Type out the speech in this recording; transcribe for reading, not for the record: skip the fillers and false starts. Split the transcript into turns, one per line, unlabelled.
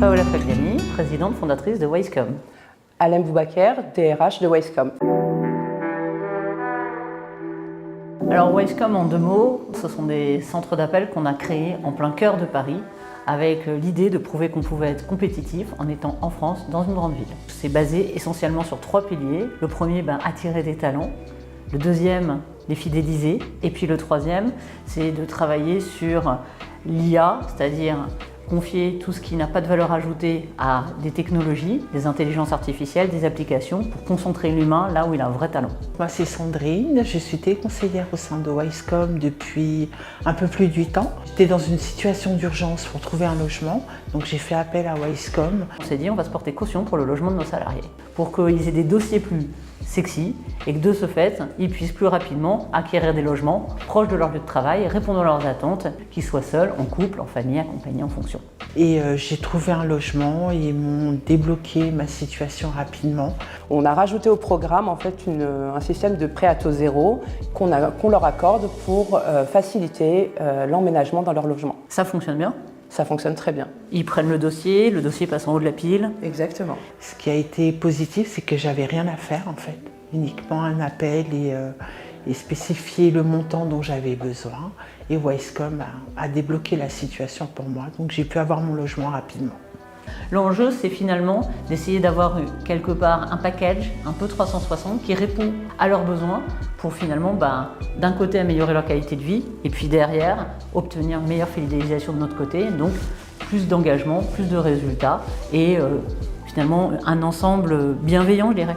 Paola Fagliani, présidente fondatrice de Wisecom.
Alem Boubaker, DRH de Wisecom.
Alors Wisecom, en deux mots, ce sont des centres d'appel qu'on a créés en plein cœur de Paris avec l'idée de prouver qu'on pouvait être compétitif en étant en France, dans une grande ville. C'est basé essentiellement sur trois piliers. Le premier, attirer des talents. Le deuxième, les fidéliser. Et puis le troisième, c'est de travailler sur l'IA, c'est-à-dire confier tout ce qui n'a pas de valeur ajoutée à des technologies, des intelligences artificielles, des applications, pour concentrer l'humain là où il a un vrai talent.
Moi c'est Sandrine, je suis conseillère au sein de Wisecom depuis un peu plus de 8 ans. J'étais dans une situation d'urgence pour trouver un logement, donc j'ai fait appel à Wisecom.
On s'est dit on va se porter caution pour le logement de nos salariés, pour qu'ils aient des dossiers plus sexy et que de ce fait, ils puissent plus rapidement acquérir des logements proches de leur lieu de travail, répondre à leurs attentes, qu'ils soient seuls, en couple, en famille, accompagnés en fonction.
Et j'ai trouvé un logement et ils m'ont débloqué ma situation rapidement.
On a rajouté au programme en fait un système de prêt à taux zéro qu'on leur accorde pour faciliter l'emménagement dans leur logement.
Ça fonctionne bien ?
Ça fonctionne très bien.
Ils prennent le dossier passe en haut de la pile.
Exactement.
Ce qui a été positif, c'est que j'avais rien à faire en fait. Uniquement un appel et spécifier le montant dont j'avais besoin. Et Wisecom a débloqué la situation pour moi, donc j'ai pu avoir mon logement rapidement.
L'enjeu, c'est finalement d'essayer d'avoir quelque part un package un peu 360 qui répond à leurs besoins pour finalement, d'un côté, améliorer leur qualité de vie et puis derrière, obtenir une meilleure fidélisation de notre côté, donc plus d'engagement, plus de résultats et finalement un ensemble bienveillant, je dirais.